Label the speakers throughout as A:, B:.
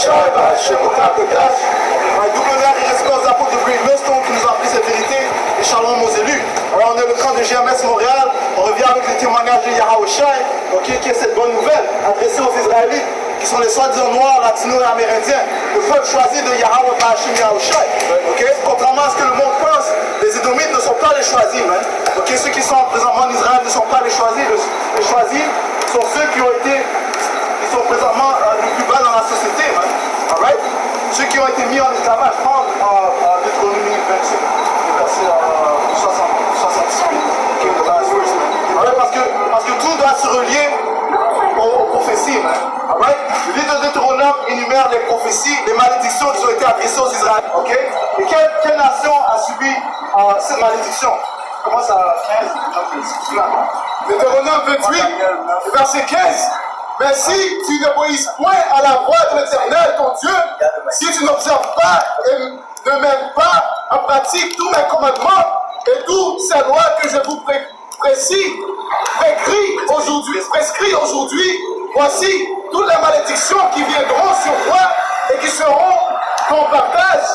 A: Shai Hashem Kodash. Double mère et respect aux apôtres de Great Millstone qui nous ont appris cette vérité et shalom aux élus. Alors on est le camp de GMS Montréal, on revient avec le témoignage de Yahweh Shai, qui est cette bonne nouvelle adressée aux Israélites qui sont les soi-disant noirs, latinos et amérindiens, le peuple choisi de Yahweh Hashem Yahweh Shai. Contrairement à ce que le monde pense, les Édomites ne sont pas les choisis. Ceux qui sont présentement en Israël ne sont pas les choisis. Les choisis sont ceux qui sont présentement le plus bas dans la société. Alright? Ceux qui ont été mis en esclavage. Prends Deutéronomie 28, verset 68. Parce que tout doit se relier aux prophéties. Alright? Le livre de Deutéronome énumère les prophéties, les malédictions qui ont été adressées aux Israélites. Et quelle nation a subi cette malédiction? Commence à 15. Deutéronome 28, verset 15. Mais si tu n'obéis point à la voix de l'Éternel, ton Dieu, si tu n'observes pas et ne mets pas en pratique tous mes commandements et toutes ces lois que je vous prescris aujourd'hui, voici toutes les malédictions qui viendront sur toi et qui seront ton partage.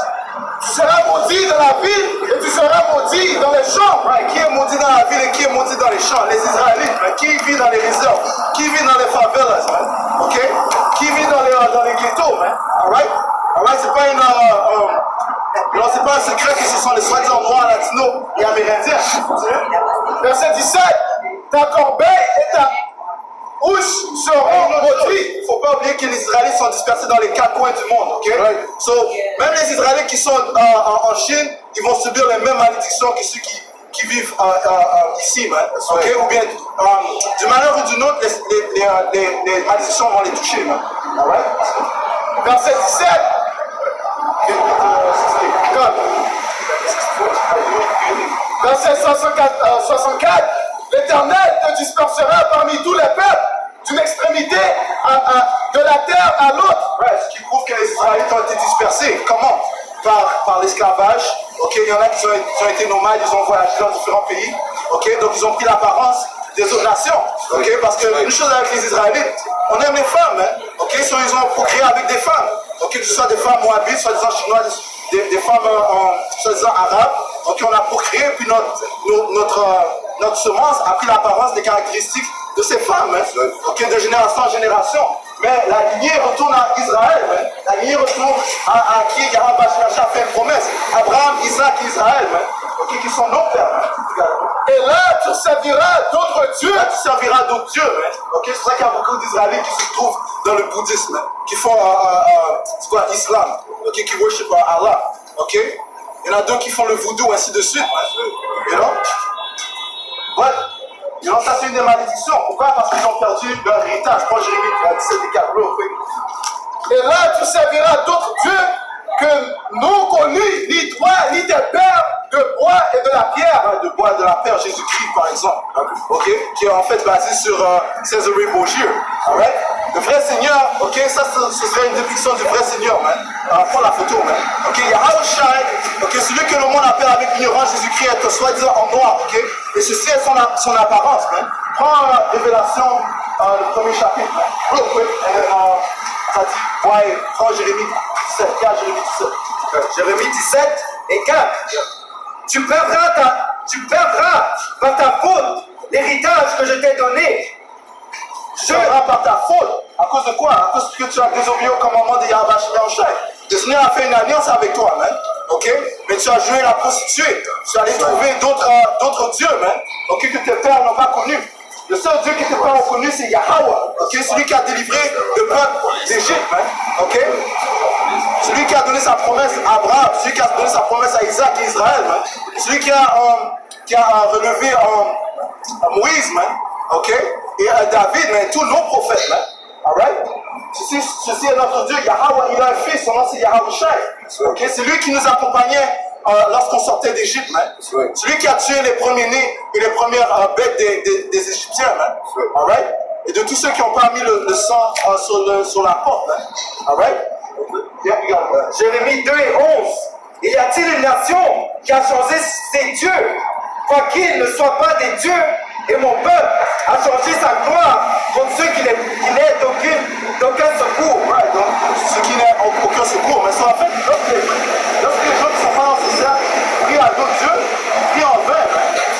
A: Tu seras maudit dans la ville et tu seras maudit dans les champs. Qui est maudit dans la ville et qui est maudit dans les champs? Les Israélites. Qui vit dans les réserves? Qui vit dans les favelas? Qui vit dans les ghettos? Alright? C'est pas c'est pas un secret que ce sont les soi-disant noirs, latinos et amérindiens. Verset 17. Ta corbeille et ta houche seront maudits. Il ne faut pas oublier que les Israélites sont dispersés dans les quatre coins du monde. Même les Israélites qui sont en Chine, ils vont subir les mêmes malédictions que ceux qui vivent ici. Ou bien, d'une manière ou d'une autre, les malédictions vont les toucher. Verset 17. Verset 64. L'Éternel te dispersera parmi tous les peuples, d'une extrémité de la terre à l'autre. Ce qui prouve que les Israélites ont été dispersés. Comment? Par l'esclavage. Il y en a qui ont été nomades, ils ont voyagé dans différents pays. Donc ils ont pris l'apparence des autres nations. Parce qu'une chose avec les Israélites, on aime les femmes. Ils ont procréé avec des femmes. Que ce soit des femmes moabites, soit disant chinoises, des femmes soit disant arabes. On a procréé, puis notre semence a pris l'apparence des caractéristiques de ces femmes, de génération en génération. Mais la lignée retourne à Israël, la lignée retourne à qui Yahweh a fait une promesse. Abraham, Isaac et Israël, qui sont nos pères. Et là, tu serviras d'autres dieux. Là, tu serviras d'autres dieux. C'est pour ça qu'il y a beaucoup d'Israélites qui se trouvent dans le bouddhisme, qui font l'islam, qui worship Allah. Il y en a d'autres qui font le voodoo, ainsi de suite. Ça c'est une des malédictions. Pourquoi? Parce qu'ils ont perdu leur héritage. Prends Jérémie 17 et 4, Et là, tu serviras d'autres dieux que n'ont connu ni toi, ni tes pères, de bois et de la pierre. De bois et de la pierre, Jésus-Christ par exemple. Qui est en fait basé sur Césarée Borgia. Le vrai Seigneur, ça ce serait une dépiction du vrai Seigneur. Prends la photo. Yahweh Shai, celui que le monde appelle avec ignorance Jésus-Christ est soi-disant en noir. Et ceci est son apparence. Prends Révélation, le premier chapitre. Ça dit, prends Jérémie 17, 4 Jérémie 17.
B: Jérémie 17 et 4. Tu perdras par ta faute l'héritage que je t'ai donné.
A: Tu perdras par ta faute. À cause de quoi? À cause que tu as désobéi au commandement de Yahweh Shai. Le Seigneur a fait une alliance avec toi, mais tu as joué la prostituée. Tu es allé trouver d'autres dieux, que tes pères n'ont pas connus. Le seul Dieu qui n'était pas reconnu, c'est Yahweh, celui qui a délivré le peuple d'Égypte, celui qui a donné sa promesse à Abraham, celui qui a donné sa promesse à Isaac et Israël, celui qui a relevé Moïse, et David, tous nos prophètes, Ceci est notre Dieu, Yahweh, il a un fils, son nom c'est Yahweh Shai. C'est lui qui nous accompagnait lorsqu'on sortait d'Égypte. Celui qui a tué les premiers-nés et les premières bêtes des Égyptiens. Et de tous ceux qui n'ont pas mis le sang sur la porte.
B: Jérémie 2 et 11. Y a-t-il une nation qui a changé ses dieux, quoiqu'ils ne soient pas des dieux Et mon peuple a changé sa gloire contre ceux qui n'aient d'aucun secours.
A: Right, donc ceux qui n'ont aucun secours. Mais en fait, lorsque les gens qui sont pas dans ce cercle prient à d'autres dieux, ils prient en vain.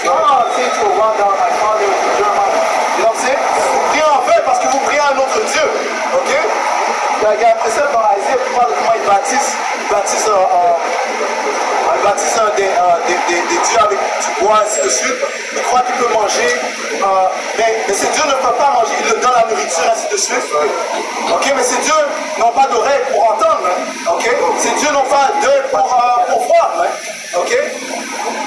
A: Oh, say to run down my father with German. You know what I'm saying? Vous priez en vain parce que vous priez à un autre dieu. Ok? Il y a un précepte dans Isaïe qui parle de comment il baptise des dieux avec du bois, ainsi de suite. Il croit qu'il peut manger, mais ces dieux ne peuvent pas manger, il leur donne la nourriture, ainsi de suite. Ok, mais ces dieux n'ont pas d'oreilles pour entendre. Ok, ces dieux n'ont pas d'œil pour voir. Ok,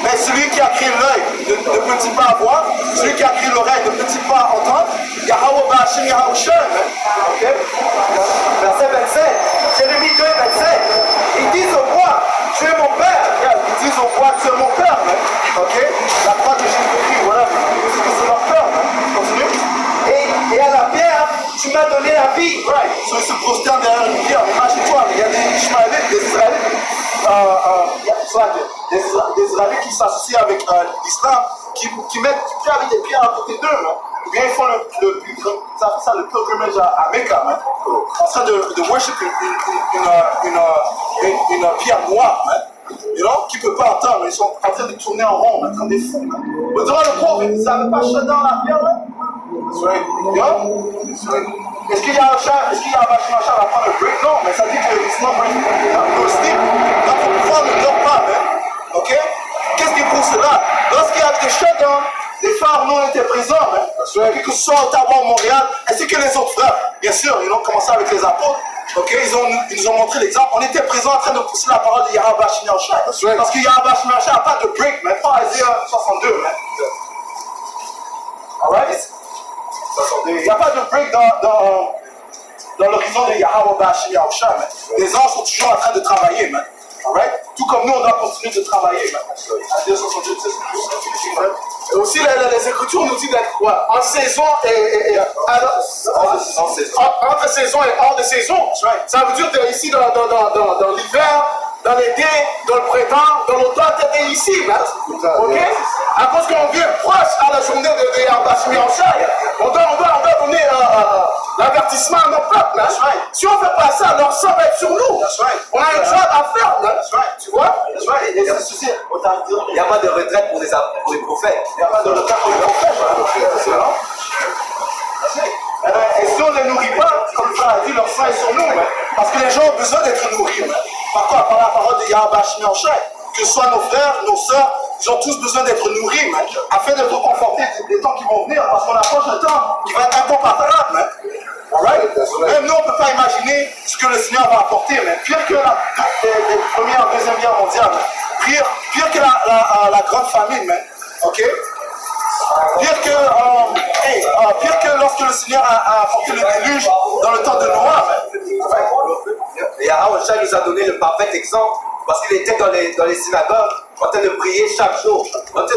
A: mais celui qui a créé l'œil ne peut-il pas voir? Celui qui a créé l'oreille ne peut-il pas entendre? Yahweh Bashim Yahweh Shem.
B: Ok, verset 27, Jérémie 2, 27. Ils disent au roi, tu es mon père.
A: Ils disent au roi, tu es mon père. Ok, la croix de Jésus-Christ, voilà, c'est leur père. Continue.
B: Et à la pierre, tu m'as donné la vie.
A: Right. So ils se prosternent derrière une pierre. Imagine-toi, il y a des Ishmaélites, des Israélites, des Israélites qui s'associent avec l'islam, qui prient avec des pierres à côté d'eux. Ou bien ils font le pilgrimage à Mecca, en train de worship une pierre noire, you know, qui ne peut pas entendre. Ils sont en train de tourner en rond, comme des fous. Mais durant le cours, ils n'avaient pas shut down la pierre, Est-ce qu'il y a un chat, va prendre un break? Non, mais ça dit que it's not break, no sleep. Donc le pouvoir ne dort pas, ok? Qu'est-ce qui prouve cela? Lorsqu'il y avait des shutdowns, les frères nous étaient présents, que ce soit à Ottawa ou Montréal, ainsi que les autres frères. Bien sûr, ils ont commencé avec les apôtres. Ok, ils nous ont montré l'exemple. On était présents en train de pousser la parole de Yahweh Bashim Yahweh. Parce que Yahweh Bashim Yahweh n'a pas de break, mais pas Isaïe 62. Alright? Il n'y a pas de break dans l'horizon de Yahweh Bashim Yahweh. Les anges sont toujours en train de travailler. Alright? Tout comme nous, on doit continuer de travailler. Et aussi, les Écritures nous disent d'être quoi? En saison et entre saison et hors de saison. Ça veut dire que ici, dans l'hiver, dans l'été, dans le printemps, dans l'automne, tu étais ici. Ok? À cause qu'on vient proche à la journée de Yahweh Yahweh, on doit donner l'avertissement à nos peuples. Si on ne fait pas ça, leur sang va être sur nous. On a un job à faire. Tu vois?
B: Il n'y a pas de retraite pour les prophètes.
A: Il n'y a pas de retraite pour les prophètes. Et si on ne les nourrit pas, comme le frère a dit, leur sang est sur nous. Parce que les gens ont besoin d'être nourris. Par quoi? Par la parole de Yahweh Bashim Yahweh. Que ce soit nos frères, nos sœurs, ils ont tous besoin d'être nourris, afin d'être confortés des temps qui vont venir, parce qu'on approche un temps qui va être incomparable. Alright? Même nous, on ne peut pas imaginer ce que le Seigneur va apporter. Pire que les premières, deuxième guerre mondiale. Pire que la grande famine. Ok? Pire que lorsque le Seigneur a apporté le déluge dans le temps de Noah.
B: Et Yahweh nous a donné le parfait exemple parce qu'il était dans les synagogues en train de prier chaque jour, en train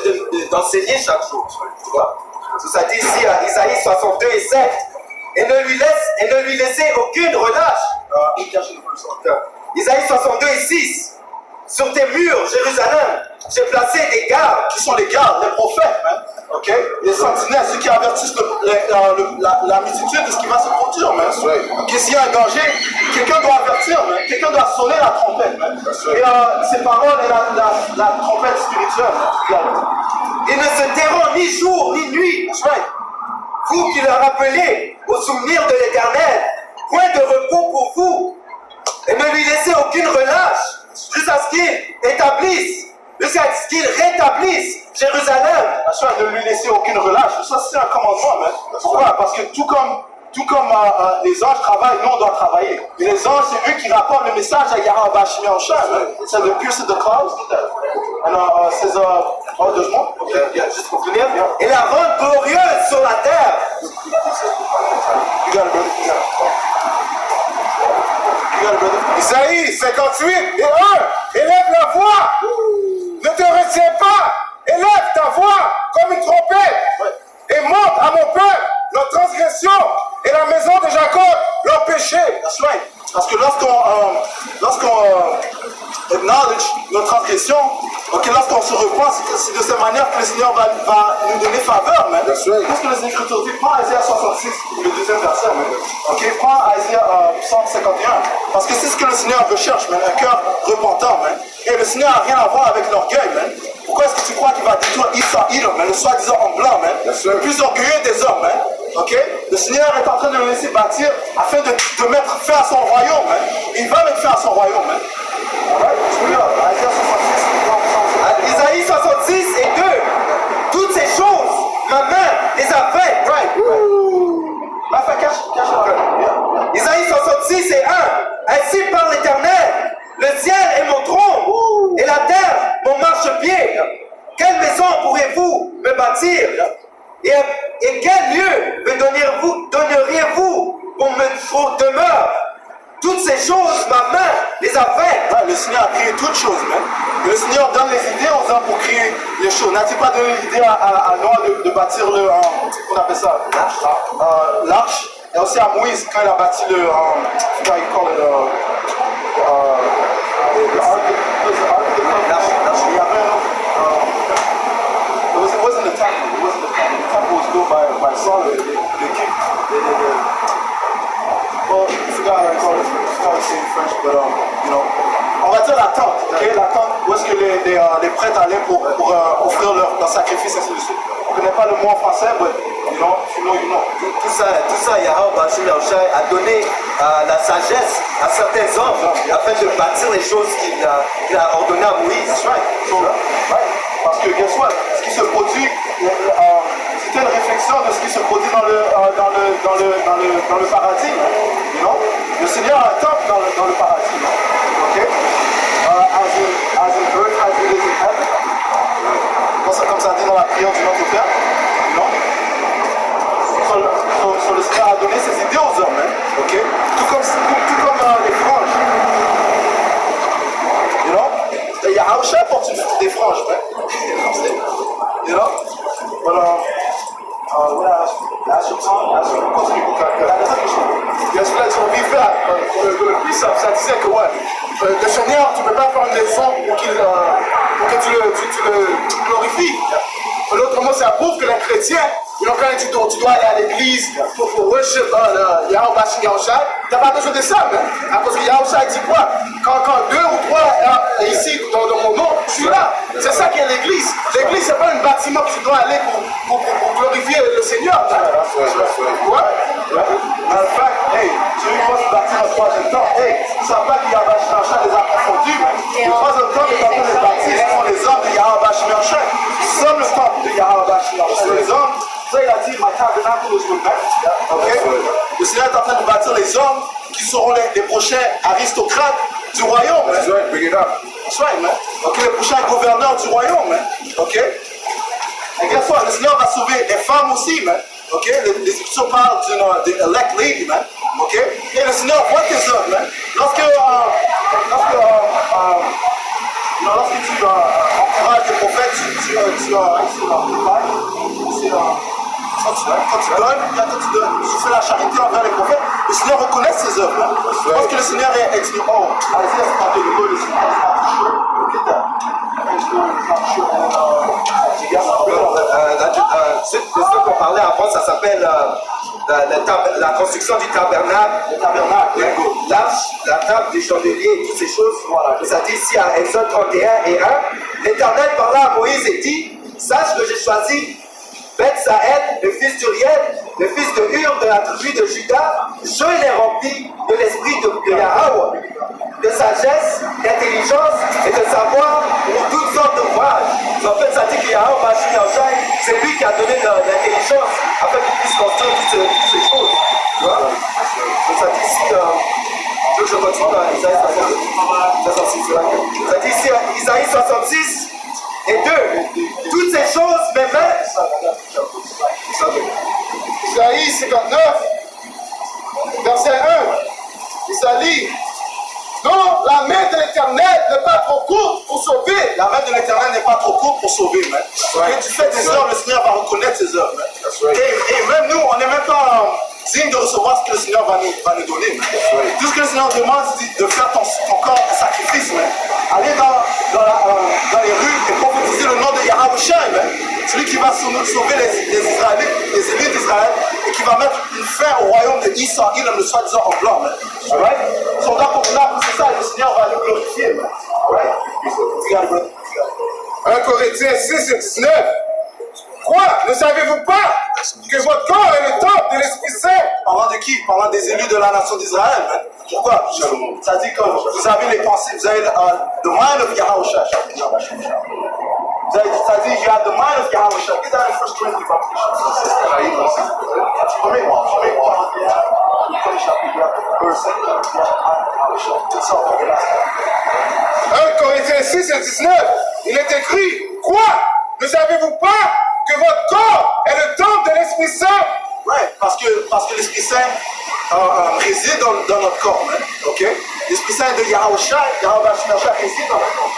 B: d'enseigner chaque jour. Tu vois? Ça dit ici à Isaïe 62 et 7, et ne lui laissez aucune relâche. Isaïe 62 et 6, sur tes murs, Jérusalem, j'ai placé des gardes.
A: Qui sont les gardes? Les prophètes. Ok? Les sentinelles, ceux qui avertissent la multitude de ce qui va se produire. Que s'il y a un danger, quelqu'un doit avertir, quelqu'un doit sonner la trompette. Et ces paroles et la trompette spirituelle.
B: Ils ne se tairont ni jour ni nuit. Vous qui leur rappelez au souvenir de l'Éternel, point de repos pour vous, et ne lui laissez aucune relâche, jusqu'à ce qu'il établisse, jusqu'à ce qu'il rétablisse Jérusalem.
A: Ne lui laisser aucune relâche. Ça, c'est un commandement. Pourquoi? Parce que tout comme les anges travaillent, nous on doit travailler. Et les anges, c'est eux qui rapportent le message à Yahweh Bashim Yahweh. C'est le pierce de cloud. Alors, c'est juste pour finir.
B: Et la rendre glorieuse sur la terre.
A: Isaïe 58 et 1. Élève la voix. Ne te retiens pas. Élève ta voix comme une trompette. Et montre à mon peuple leur transgression et la maison de Jacob leur péché. Parce que lorsqu'on acknowledge notre transgression, lorsqu'on se repent, c'est de cette manière que le Seigneur va nous donner faveur, man.
B: That's right.
A: Qu'est-ce que les Écritures disent? Prends Isaïe 66, le deuxième verset, man. Ok, prends Isaïe Psaume 51. Parce que c'est ce que le Seigneur recherche, man. Un cœur repentant, man. Et le Seigneur n'a rien à voir avec l'orgueil, man. Pourquoi est-ce que tu crois qu'il va détruire Israël, man? Le soi-disant en blanc, man. Le plus orgueilleux des hommes, man. Ok? Le Seigneur est en train de le laisser bâtir afin de mettre fin à son royaume, man. Il va mettre fin à son royaume, man. Alright? Je vous lis
B: Isaïe 66 et 2. Toutes ces choses, ma main les a faites.
A: Right. Cache
B: Isaïe 66 et 1. Ainsi parle l'Éternel. Le ciel est mon trône et la terre mon marchepied. Quelle maison pourriez-vous me bâtir? Et quel lieu me donneriez-vous pour demeure? Toutes ces choses, ma main les a faites.
A: Le Seigneur a créé toutes choses, man. Et le Seigneur donne les idées aux hommes pour créer les choses. N'a-t-il pas donné l'idée à Noah de bâtir le... qu'on appelle ça? L'arche. Et aussi à Moïse, quand il a bâti le... comment il call it, il y avait un autre... it wasn't the temple. It wasn't the temple. The temple was built by Solomon. The king... Well, I forgot how to say in French, but you know, on va dire la tente, okay? La tente où est-ce que les prêtres allaient pour offrir leur sacrifice, ainsi de suite. Je ne connais pas le mot en français, mais you know, you know.
B: Tout ça, Yahweh Bashim Yahushai a donné la sagesse à certains hommes afin de bâtir les choses qu'il a ordonnées à Moïse.
A: That's right. So, right. Parce que, guess what? Ce qui se produit, c'était une réflexion de ce qui se produit dans le paradis. You know? Le Seigneur a un temple dans le paradis. Okay? As in earth, as it is in heaven. Comme ça dit dans la prière du Notre Père. You know? So, le Seigneur a donné ses idées aux hommes. Okay? Tout comme les franges. You know? Yahushua porte des franges, man. You know? But, continue pour vite fait, le plus ça disait que ouais, le Seigneur, tu ne peux pas faire une leçon pour que tu le glorifies. L'autre mot, ça prouve que les chrétiens, quand tu dois aller à l'église pour worship Yahweh Bashim Yahushai, tu n'as pas besoin de ça, hein? Parce que Yahushai dit quoi? Quand 2 ou 3 ici, dans mon nom, je suis là. C'est ça qui est l'église. L'église, ce n'est pas un bâtiment que tu dois aller pour glorifier le Seigneur. Ouais? En fait, hey, tu veux pas bâtir un troisième temps. Hey, tu ne sais pas que Yahweh Bashim Yahushai les a confondus. Le troisième temps, les enfants les bâtir, ce sont les hommes de Yahweh Bashim Yahushai. Nous sommes le temple de Yahweh Bashim Yahushai. Les hommes, ça il a dit, my tabernacle is with men. Okay? Le Seigneur est en train de bâtir les hommes qui seront les prochains aristocrates du royaume.
B: That's right, bring it up.
A: That's right, man. Ok, les prochains gouverneurs du royaume, man. Ok? Et guess what? Le Seigneur va sauver les femmes aussi, man. Ok? Les Écritures parlent d'une elect lady, man. Ok? Et le Seigneur voit tes œuvres, man. Lorsque tu encourages les prophètes, quand tu donnes, tu fais la charité envers les prophètes, le Seigneur reconnaît ses œuvres. Hein? Parce que le Seigneur est dit, oh, Isaiah 52, le Seigneur is not sure. Look at that.
B: Ce qu'on parlait avant, ça s'appelle la construction du tabernacle.
A: Le tabernacle,
B: l'arche, la table des chandeliers et toutes ces choses. Voilà. Ça dit ici à Exode 31 et 1. L'Éternel parla à Moïse et dit, sache que j'ai choisi Beth-Saël, le fils d'Uriel, le fils de Hur de la tribu de Juda, je l'ai rempli de l'esprit de Yahweh, de sagesse, d'intelligence et de savoir pour toutes sortes d'ouvrages. En fait, ça dit que Yahweh Bashim Yahushai, c'est lui qui a donné l'intelligence afin qu'il puisse construire toutes ces choses. Tu vois? Donc ça dit ici, je veux que je continue dans Isaïe 66. Ça dit ici, Isaïe 66 et 2. Toutes ces choses, mes mains.
A: Isaïe 59, verset 1. Isaïe. Non, la main de l'Éternel n'est pas trop courte pour sauver. La main de l'Éternel n'est pas trop courte pour sauver, man. Okay? Tu fais tes œuvres, le Seigneur va reconnaître tes œuvres, man. Et même nous, on n'est même pas digne de recevoir ce que le Seigneur va nous donner. Tout ce que le Seigneur demande, c'est de faire ton corps un sacrifice. Aller dans les rues et prophétiser le nom de Yahweh, celui qui va sauver les Israélites, les élus d'Israël, et qui va mettre une fin au royaume de Israël, le soi-disant en blanc. Alright? So on doit continuer à pousser ça et le Seigneur va le glorifier. Alright? 1 Corinthiens 6 et 19. Quoi? Ne savez-vous pas que votre corps est le temple de l'Esprit Saint? Parlant de qui? Parlant des élus de la nation d'Israël. Pourquoi? Ça dit que vous avez les pensées, vous avez the mind of Yahweh. Ça dit, you have the mind of Yahweh. Get that in 1 Corinthians. Corinthiens 6 et 19, il est écrit, quoi? Ne savez-vous pas que votre corps est le temple de l'Esprit Saint? Ouais, parce que l'Esprit Saint réside dans notre corps, ok? L'Esprit Saint de Yahweh réside dans notre corps.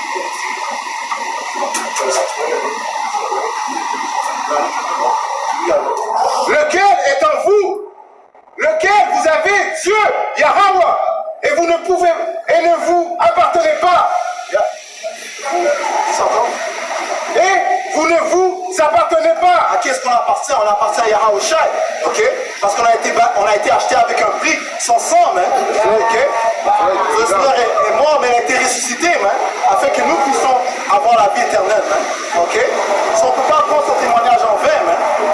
A: Lequel est en vous? Lequel vous avez Dieu, Yahweh, et vous ne pouvez et ne vous appartenez pas. Et vous ne vous appartenez pas. À qui est-ce qu'on appartient? On appartient à Yahweh, ok? Parce qu'on a été acheté avec un prix, son sang, ok? Le Seigneur est mort, mais il a été ressuscité, afin que nous puissions avoir la vie éternelle, ok? Si on ne peut pas prendre son témoignage en vain,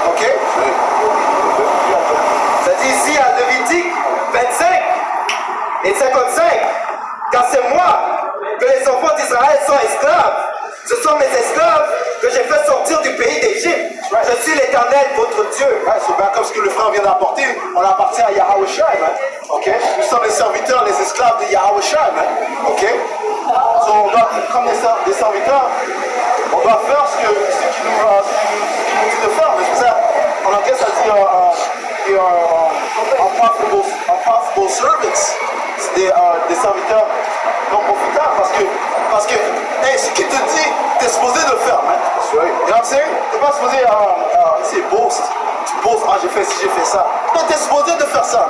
A: ok?
B: Ça dit ici à Lévitique 25 et 55, car c'est moi que les enfants d'Israël sont esclaves. Ce sont mes esclaves que j'ai fait sortir du pays d'Égypte. Je suis l'Éternel, votre Dieu.
A: C'est bien comme ce que le frère vient d'apporter. On appartient à Yahweh Shai, ok? Nous sommes les serviteurs, les esclaves de Yahweh Shai, ok? So, on doit, comme des serviteurs, on doit faire ce qu'il nous dit de faire. Mais c'est ça, en anglais, ça dit unprofitable servants. C'est des serviteurs non profitables parce que hey, ce qu'il te dit, tu es supposé de le faire. Tu vois ce que c'est? Tu n'es pas supposé c'est boast. Tu boastes, j'ai fait ci, j'ai fait ça. Non, tu es supposé de faire ça.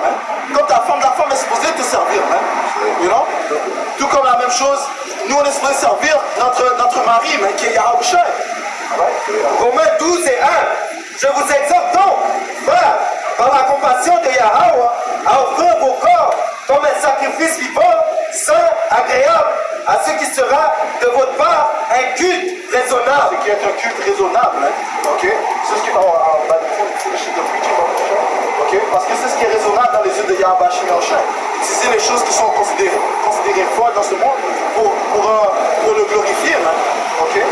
A: Comme ta femme, la femme est supposée te servir. You know? Tout comme la même chose, nous on est supposé servir notre mari, qui est Yahweh Shai.
B: Romains 12 et 1. Je vous exhorte donc, frère, par la compassion de Yahweh, à offrir vos corps comme un sacrifice vivant, saint, agréable, à ce qui sera de votre part un culte raisonnable.
A: Ce qui est un culte raisonnable, ok? C'est ce qui parce que c'est ce qui est raisonnable dans les yeux de Yahweh Shai. Utiliser les choses qui sont considérées folles dans ce monde pour le glorifier, ok?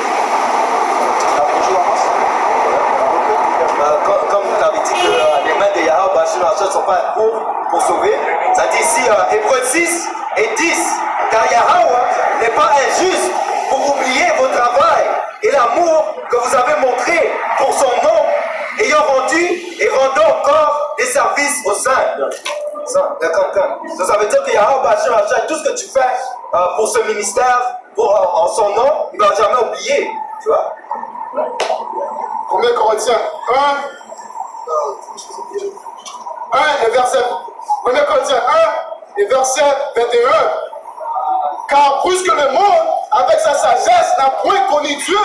B: Comme tu avais dit que les mains de Yahweh ne sont pas pour sauver, ça dit ici Hébreux 6 et 10, car Yahweh n'est pas injuste pour oublier votre travail et l'amour que vous avez montré pour son nom, ayant rendu et rendant encore des services aux saints. Ça veut dire que Yahweh, tout ce que tu fais pour ce ministère, en son nom, il ne va jamais oublier. Tu vois?
A: 1 Corinthiens 1 et verset 1 Corinthiens 1 et verset 21. Car plus que le monde, avec sa sagesse, n'a point connu Dieu,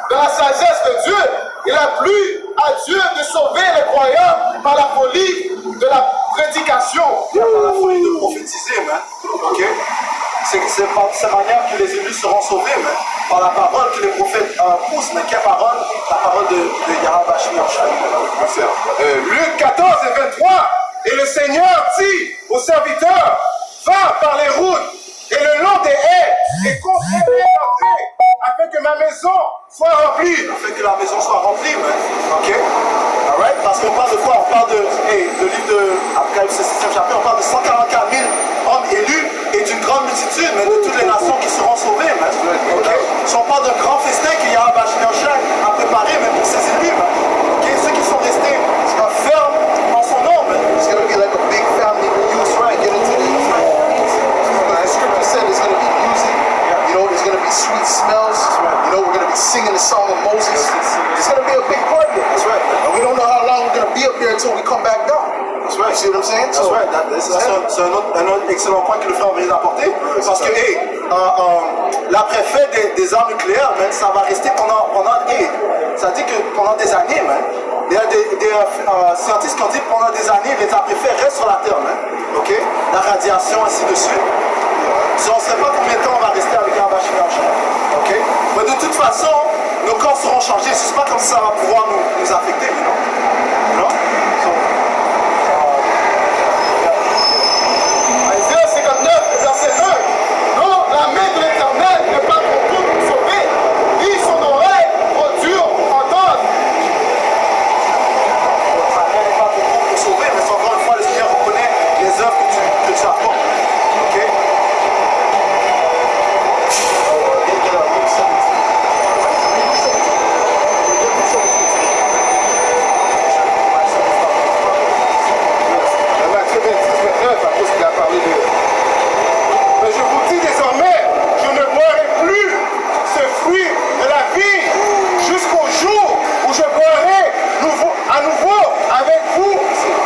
A: dans la sagesse de Dieu, il a plu à Dieu de sauver les croyants par la folie de la prédication. Par la folie de prophétiser, ok? C'est par cette manière que les élus seront sauvés, par la parole que les prophètes poussent, mais quelle parole? La parole de Yahweh Shai. Luc 14 et 23. Et le Seigneur dit aux serviteurs, va par les routes et le long des haies et construis l'entrée afin que ma maison soit remplie. Afin que la maison soit remplie, ok? Alright? Parce qu'on parle de quoi? On parle de le livre de Apocalypse 6e chapitre, on parle de 144 000 hommes élus et d'une grande multitude, mais de toutes les nations qui seront sauvées, ok? Si on parle d'un grand festin que Yahweh Shai a préparé, mais pour ses élus, ok? Ceux qui sont restés fermes en son nom, it's going to be like a big family reunion, right? Get into the scripture said it's going to be music, you know, there's going to be sweet smells, you know, we're going to be singing the song of Moses. It's going to be a big party. That's right. And we don't know how long we're going to be up there until we come back down. That's right.
C: right. See what I'm saying?
D: That's right. C'est un autre excellent point que le frère vient d'apporter. Parce que, l'après-fait des armes nucléaires, man, ça va rester ça dit que pendant des années, man. Il y a des scientifiques qui ont dit que pendant des années, les après-faits restent sur la Terre, man. OK? La radiation, ainsi de suite. On ne sait pas combien de temps on va rester avec un vache. OK? Mais de toute façon, nos corps seront changés. Ce n'est pas comme ça va pouvoir nous affecter, you know?
A: Isaiah 59, verset 1. Non, la main de l'Éternel n'est pas pour tout nous sauver, ni son oreille pour Dieu entendre.
D: Ça n'est pas pour sauver, mais encore une fois, le Seigneur reconnaît les œuvres que tu apportes. OK?
A: Mais je vous dis désormais, je ne boirai plus ce fruit de la vie jusqu'au jour où je boirai à nouveau avec vous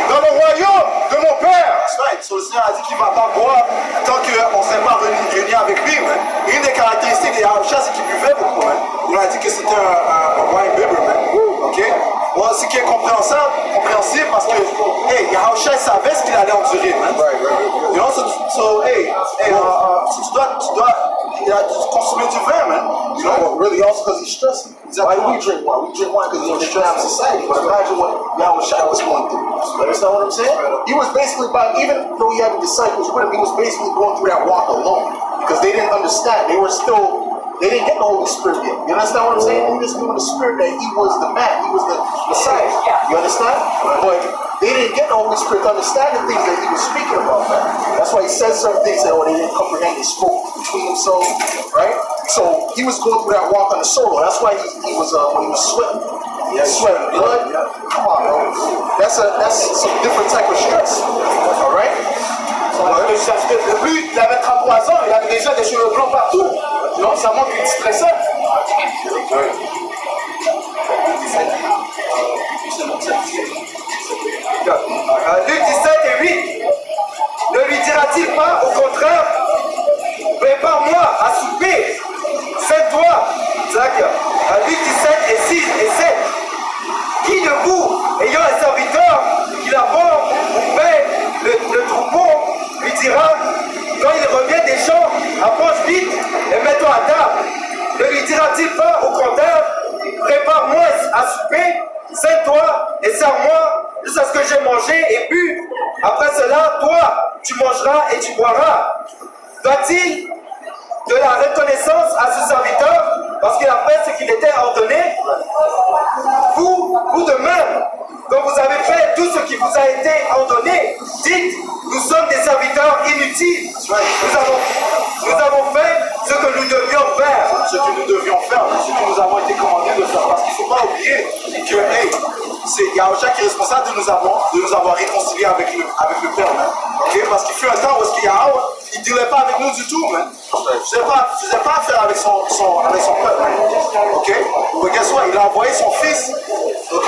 A: dans le royaume de mon Père.
D: That's right. So, le Seigneur a dit qu'il ne va pas boire tant qu'on ne s'est pas réuni avec lui. Man. Et une des caractéristiques des Yahushua, c'est qu'il buvait beaucoup. Man. Il a dit que c'était un wine bibber. OK? Bon, ce qui est compréhensible parce que, Yahushua savait ce qu'il allait endurer. Man. You know, tu dois consommer du vin, man.
C: You know, really also because he's stressing. Why do we drink wine? We drink wine because we're stressed in society. But imagine what Yahushua was going through. You understand what I'm saying? He was basically, even though he had the disciples with him, he was basically going through that walk alone because they didn't understand. They didn't get the Holy Spirit yet. You understand what I'm saying? They just knew in the Spirit that he was the man, he was the Messiah. You understand? But they didn't get the Holy Spirit to understand the things that he was speaking about, man. That's why he said certain things that they didn't comprehend. They spoke between themselves, right? So he was going through that walk on the solo. That's why he was when he was sweating. Sweating blood. Come on, bro. That's some different type of stress. All right?
A: Lui, il avait 33 ans, il avait déjà des cheveux blancs partout. Donc ça montre qu'il est stressé.
B: Luc 17 et 8. Ne lui dira-t-il pas, au contraire, prépare-moi à souper, cède-toi. Luc 17 et 6 et 7. Qui de vous, ayant un serviteur qui l'aborde ou paie le troupeau, lui dira, quand il revient des champs, approche vite et mets-toi à table. Ne lui dira-t-il pas, au contraire, prépare-moi à souper, cède-toi et sers-moi jusqu'à ce que j'ai mangé et bu. Après cela, toi, tu mangeras et tu boiras. Doit-il de la reconnaissance à ce serviteur parce qu'il a fait ce qu'il était ordonné? Vous de même, quand vous avez fait tout ce qui vous a été ordonné, dites, nous sommes des serviteurs inutiles. Nous avons fait ce que nous devions faire.
D: Ce que nous devions faire, ce que nous avons été commandés de faire. Parce qu'il ne faut pas oublier que, c'est Yahushua qui est responsable de nous avoir réconciliés avec le Père, man. Okay? Parce qu'il fut un temps où Yahweh, il ne dealait pas avec nous du tout, man. Il ne faisait pas affaire avec son peuple, man. Ok? Mais guess what? Il a envoyé son fils, ok?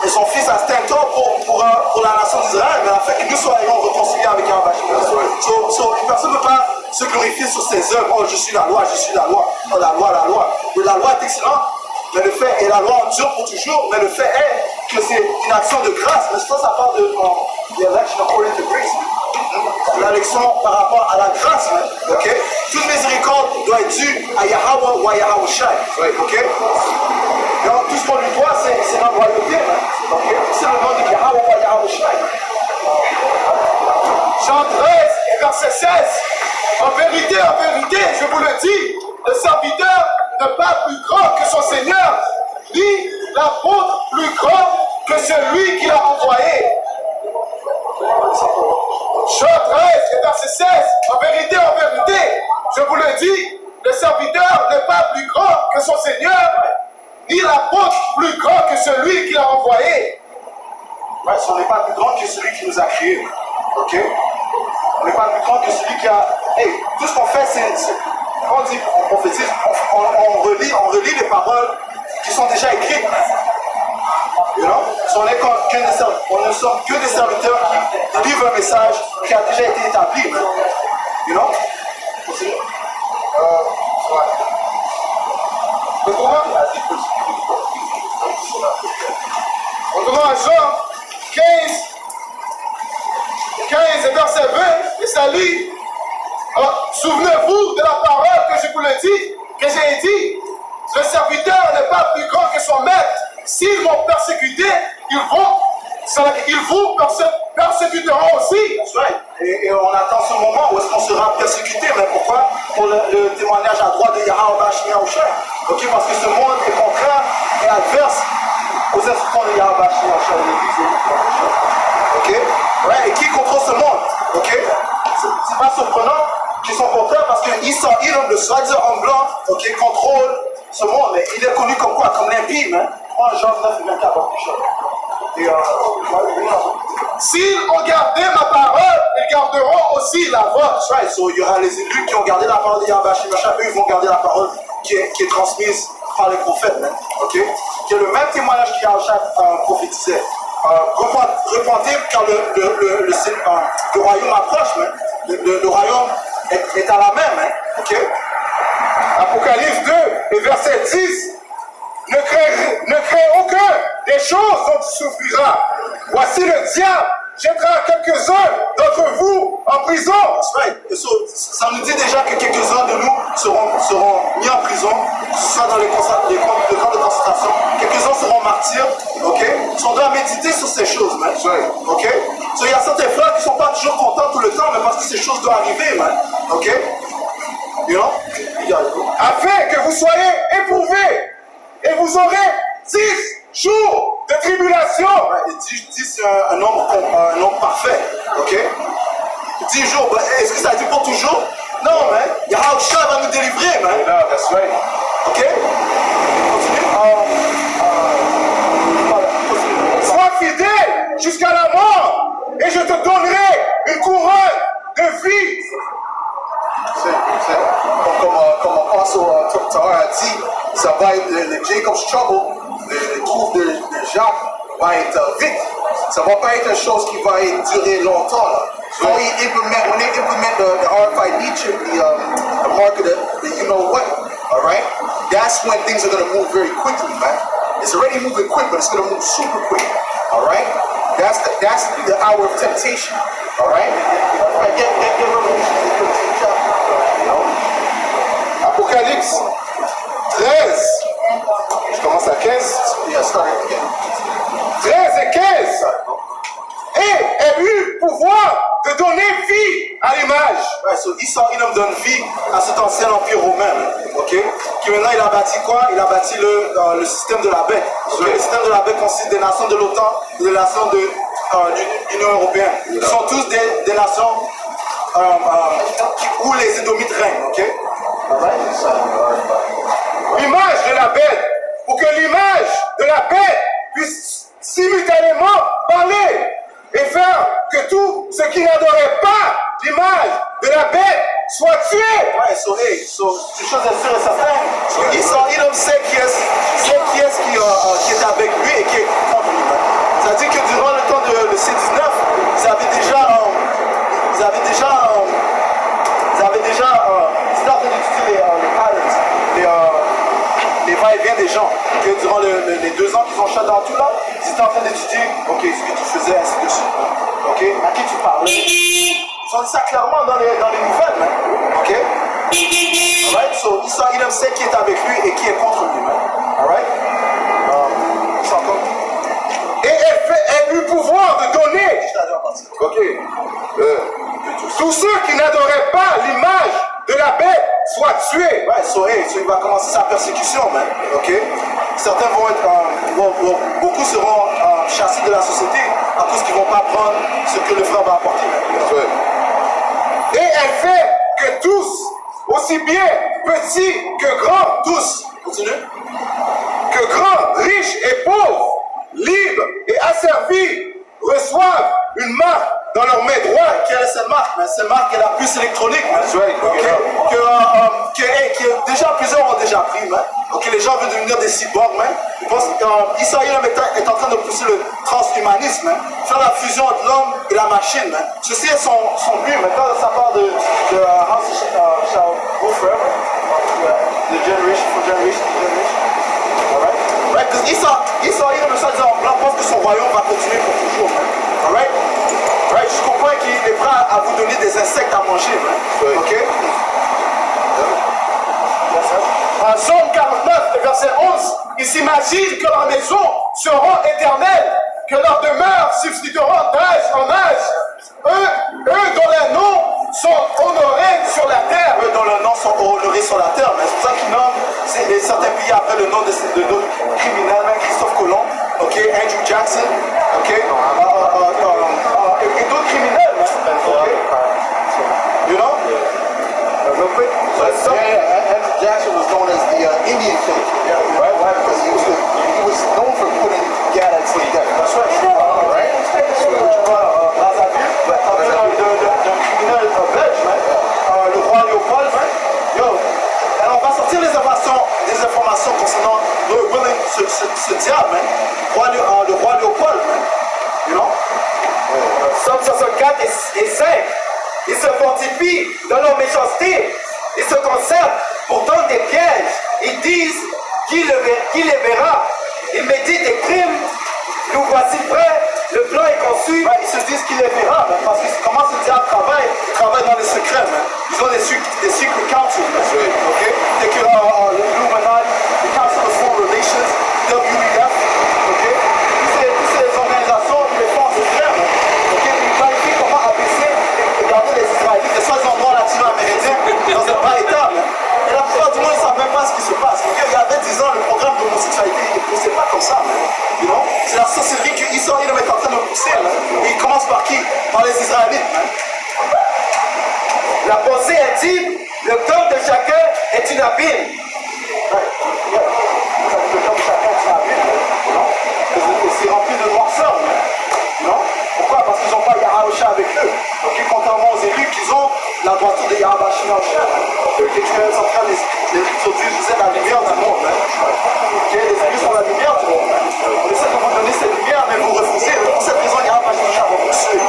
D: Et son fils a c'était un temps pour la nation d'Israël, mais afin que nous soyons réconciliés avec Yahweh. Une personne ne peut pas se glorifier sur ses œuvres. Oh, je suis la loi, je suis la loi. Oh, la loi. Mais la loi est excellente. Mais le fait, et la loi endure pour toujours, mais le fait est que c'est une action de grâce. Mais ça parle de l'election according to grace. L'élection par rapport à la grâce, ok? Toute miséricorde doit être due à Yahweh ou à Yahushua, ok? Donc tout ce qu'on lui doit, c'est la royauté, ok? C'est le nom de Yahweh ou à Yahushua.
A: Jean 13 et verset 16. En vérité, je vous le dis, le serviteur n'est pas plus grand que son Seigneur, ni l'apôtre plus grand que celui qui l'a envoyé. Jean 13 et verset 16. En vérité, je vous le dis, le serviteur n'est pas plus grand que son Seigneur, ni l'apôtre plus grand que celui qui l'a envoyé.
D: Ouais, on n'est pas plus grand que celui qui nous a créés. Ok? On n'est pas plus grand que celui qui a. Tout ce qu'on fait, c'est. Quand on dit on prophétise, on relit les paroles qui sont déjà écrites. You know? on ne sommes que des serviteurs qui livrent un message qui a déjà été établi. Man. You know?
A: Autrement, Jean 15 et verset 20, et ça lit, souvenez-vous de la parole que je vous l'ai dit, que j'ai dit, le serviteur n'est pas plus grand que son maître. S'ils m'ont persécuté, ils vous persécuteront aussi.
D: Right. Et on attend ce moment où est-ce qu'on sera persécuté. Mais pourquoi? Pour le témoignage à droite de Yahweh Bashmi Yahushua. Ok, parce que ce monde est contraire et adverse aux instructions de Yahweh Bashmi Yahushua. Ok? Ouais, et qui contrôle ce monde? Ok? C'est pas surprenant qu'ils sont contraires parce que Issa Iram, le soi-disant homme blanc, ok, contrôle ce monde. Mais il est connu comme quoi? Comme l'impie, hein? En Jean 9, 24,
A: s'ils ont gardé ma parole, ils garderont aussi la vôtre.
D: Right, so il y aura les élus qui ont gardé la parole de Yahweh Bashmi Yahushua, eux ils vont garder la parole qui est transmise par les prophètes, hein? Ok? Qui est le même témoignage que Yahushua prophétisait. Repentez car le royaume approche, le royaume est à la même. Hein? Okay?
A: Apocalypse 2 et verset 10. Ne crée aucun des choses dont tu souffriras. Voici le diable jettera quelques-uns d'entre vous en prison.
D: Right. So, ça nous dit déjà que quelques-uns de nous seront mis en prison, que ce soit dans les camps de concentration. Quelques-uns seront martyrs. Okay? So, on doit méditer sur ces choses. Man. Right. Okay? So, il y a certains frères qui ne sont pas toujours contents tout le temps, mais parce que ces choses doivent arriver. Man. Okay? You know?
A: Afin que vous soyez éprouvés et vous aurez 10 jours de tribulation.
D: Right. 10 c'est un nombre parfait. Ok? 10 jours, est-ce que ça dit pour toujours? Non, man. Yahushua va nous délivrer, man.
A: Yeah, that's right.
D: Ok? Continue.
A: Sois fidèle jusqu'à la mort et je te donnerai une couronne de vie.
C: Comme Apostle Tahar a dit, ça va être le Jacob's Trouble, le trouble de Jacques va être vite. Ça va pas être une chose qui va durer longtemps. Là. When they implement the RFID chip, the marker, the you know what, all right? That's when things are going to move very quickly, man. It's already moving quick, but it's going to move super quick, all right? That's the hour of temptation, all right?
A: Apocalypse 13. Je commence à 15.
C: Yeah, start again.
A: 13 et 15. Et elle eut pouvoir de donner vie à l'image.
D: Ouais, so Issa Iram donne vie à cet ancien empire romain, ok? Qui maintenant il a bâti quoi? Il a bâti le système de la bête. Okay? Le système de la bête consiste des nations de l'OTAN, des nations de l'Union européenne. Ils sont tous des nations où les Édomites règnent, ok?
A: L'image de la bête, pour que l'image de la bête puisse simultanément parler et faire que tout ce qui n'adorait pas l'image de la bête soit tué.
D: Ouais, so une chose est sûre et certaine, Issa Iram sait qui est avec lui et qui est contre lui. C'est-à-dire que durant le temps de C19, ils avaient déjà c'était en train d'étudier les patterns, les va-et-vient des gens. Que durant les 2 ans qu'ils ont chat dans tout là, ils étaient en train d'étudier, ok, ce que tu faisais, ainsi de suite. Ok, à qui tu parlais. Ils ont dit ça clairement dans les nouvelles, man. Ok? Alright, so Issa Iram sait qui est avec lui et qui est contre lui, man. Alright?
A: Et elle eut pouvoir de donner. Ok. Tous ceux qui n'adoraient pas l'image de la bête soient tués.
D: Ouais, so il va commencer sa persécution, man. Ok? Certains vont être, beaucoup seront chassés de la société à cause qu'ils ne vont pas prendre ce que le frère va apporter. Man.
A: Et elle fait que tous, aussi bien petits que grands, tous,
D: Continue.
A: que grands, riches et pauvres, libres et asservis, reçoivent une marque dans leur main droite.
D: Quelle est cette marque? Cette marque est la puce électronique. Que déjà plusieurs ont déjà pris. Ok, les gens veulent devenir des cyborgs. Israël est en train de pousser le transhumanisme, faire la fusion entre l'homme et la machine. Ceci est son but. Quand ça parle de House shall go forever, the generation for generation to generation. Alright? Right? Because Israël, le message en blanc, pense que son royaume va continuer pour toujours. Alright? Right? Je comprends qu'il est prêt à vous donner des insectes à manger. Ok?
A: En Somme 49, verset 11, ils s'imaginent que leurs maisons seront éternelles, que leurs demeures subsisteront d'âge en âge. Eux dont les noms sont honorés sur la terre.
D: Eux dont leurs noms sont honorés sur la terre. Mais c'est pour ça qu'ils nomment certains pays après le nom de d'autres criminels, même Christophe Colomb, okay? Andrew Jackson, okay? Et d'autres criminels. Okay? You know? Real quick.
C: Andrew Jackson was known as the Indian King. Right? Why? Because he was known for putting Gadites to death.
D: That's right. Right? D'un criminel belge, le roi Léopold, yo. Alors on va sortir des informations concernant ce diable, le roi Léopold, you know?
B: Psaume 64 et 5. Ils se fortifient dans leur méchanceté. Ils se conservent pour tendre des pièges. Ils disent qui les verra. Ils méditent des crimes. Nous voici prêts. Le plan est conçu.
D: Ils se disent qu'il les verra, parce que comment ce diable travaille? Il travaille dans les secrets. Ils ont des secret councils. Okay? Dès que l'Illuminati, the Council of Foreign Relations, WEF, okay? Toutes ces organisations, ils les font en secret. Okay? Ils planifient comment abaisser et garder les Israélites, les seuls endroits latino-américains dans un bas état. Et la plupart du monde, ils ne savent même pas ce qui se passe. Il y avait 10 ans, le programme d'homosexualité, il ne poussait pas comme ça. You know? C'est la sorcellerie qu'Israël est en train de pousser. Et il commence par qui? Par les Israélites.
B: La pensée intime, le cœur de chacun est une abîme.
D: Le cœur de chacun est une abîme. C'est rempli de noirceur. Non? Pourquoi? Parce qu'ils n'ont pas Yahusha avec eux. Okay? Contrairement aux élus qui ont la droiture de Yahusha. Les Israéliens sont en train de dire la lumière du monde. Okay? Les élus sont la lumière du monde. On essaie de vous donner cette lumière, mais vous refusez. Mais pour cette raison, Yahusha va vous tuer.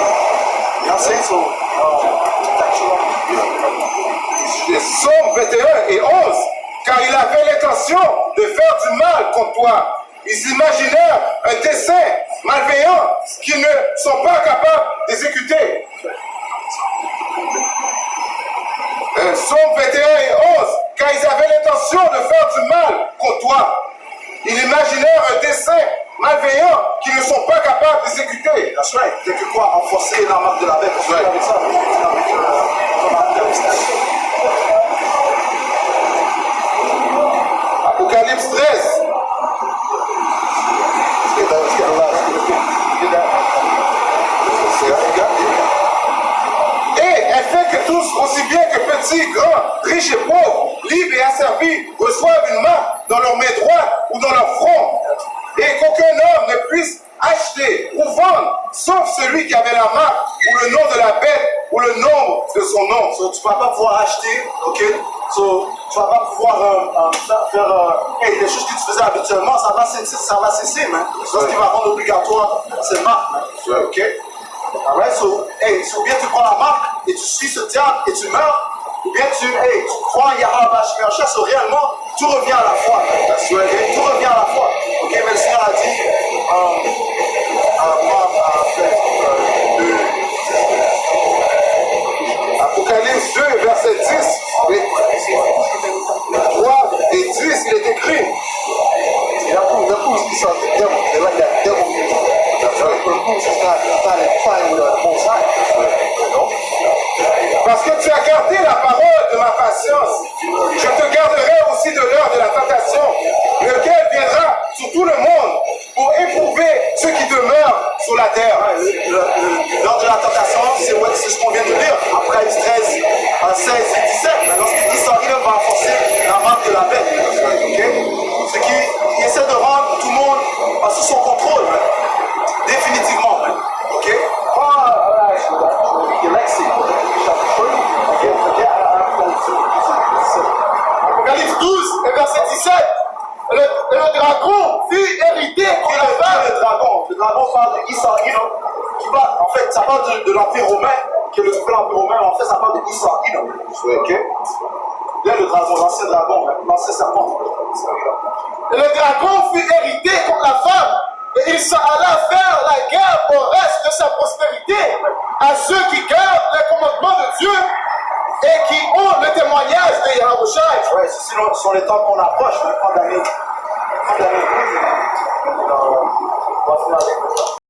D: You know what I'm saying? So,
A: Psaume 21 et 11, car il avait l'intention de faire du mal contre toi. Ils imaginèrent un dessein malveillant qu'ils ne sont pas capables d'exécuter. Psaume 21 et 11, car ils avaient l'intention de faire du mal contre toi. Ils imaginèrent un dessein malveillant qu'ils ne sont pas capables d'exécuter.
D: That's right. Dès que quoi? Renforcer la marque de la bête. Parce que avec ça,
A: Apocalypse 13. Et elle fait que tous, aussi bien que petits, grands, riches et pauvres, libres et asservis, reçoivent une marque dans leur main droite ou dans leur front, et qu'aucun homme ne puisse acheter ou vendre, sauf celui qui avait la marque, ou le nom de la bête, ou le nombre de son nom.
D: So, tu ne vas pas pouvoir acheter, ok? So, tu ne vas pas pouvoir faire des choses que tu faisais habituellement, ça va cesser, man. C'est ce qui va rendre obligatoire cette marque, man. Ok? Alright, so, ou bien tu prends la marque et tu suis ce diable et tu meurs, ou bien tu crois en Yahweh Shemashia, so réellement, tout revient à la foi. Okay? Tout revient à la foi. Ok, mais le Seigneur a dit,
A: Apocalypse 2, verset 10, 3 et 10, il est écrit.
C: The Pools is the devil. They like that devil music. That's right. But the Pools is not inclined with the Most High.
A: Parce que tu as gardé la parole de ma patience, je te garderai aussi de l'heure de la tentation, lequel viendra sur tout le monde pour éprouver ceux qui demeurent sur la terre.
D: L'heure de la tentation, c'est ce qu'on vient de lire, après 13, 16 et 17. Lorsqu'Israël va renforcer la marque de la bête, okay? C'est qu'il essaie de rendre tout le monde sous son contrôle, définitivement. parle de Esau Edom, qui va, en fait, ça parle de l'Empire romain, qui est le nouvel Empire romain, mais en fait, ça parle de Esau Edom. Ok? Là, le dragon, l'ancien dragon, l'ancien serpent.
A: Et le dragon fut hérité comme la femme, et il s'en alla faire la guerre au reste de sa postérité, à ceux qui gardent les commandements de Dieu et qui ont le témoignage de Yahweh.
D: Ouais, ceci sont les temps qu'on approche, mais prendre d'années.